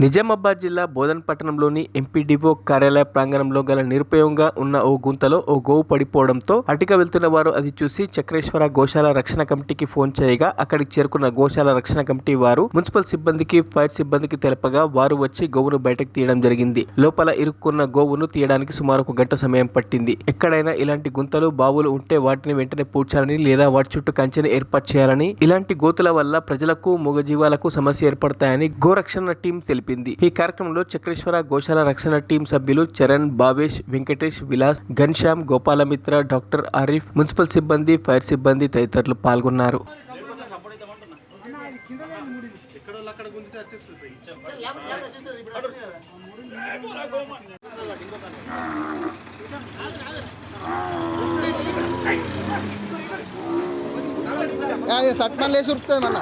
నిజామాబాద్ జిల్లా బోధన్ పట్టణంలోని ఎంపీడీఓ కార్యాలయ ప్రాంగణంలో గల నిరుపయోగంగా ఉన్న ఓ గుంతలో ఓ గోవు పడిపోవడంతో అటుగా వెళ్తున్న వారు అది చూసి చక్రేశ్వర గోశాల రక్షణ కమిటీకి ఫోన్ చేయగా అక్కడికి చేరుకున్న గోశాల రక్షణ కమిటీ వారు మున్సిపల్ సిబ్బందికి, ఫైర్ సిబ్బందికి తెలపగా వారు వచ్చి గోవును బయటకు తీయడం జరిగింది. లోపల ఇరుక్కున్న గోవును తీయడానికి సుమారు 1 గంట సమయం పట్టింది. ఎక్కడైనా ఇలాంటి గుంతలు, బావులు ఉంటే వాటిని వెంటనే పూడ్చాలని లేదా వాటి చుట్టూ కంచెని ఏర్పాటు చేయాలని, ఇలాంటి గోతుల వల్ల ప్రజలకు, మూగజీవాలకు సమస్య ఏర్పడతాయని గోరక్షణ టీం తెలిపింది. ఈ కార్యక్రమంలో చక్రేశ్వర గోశాల రక్షణ టీం సభ్యులు చరణ్, భావేష్, వెంకటేష్, విలాస్, ఘన్శ్యామ్, గోపాలమిత్ర, డాక్టర్ ఆరిఫ్, మున్సిపల్ సిబ్బంది, ఫైర్ సిబ్బంది తదితరులు పాల్గొన్నారు. సట్మన్ లేచి ఉరుకుతుంది మన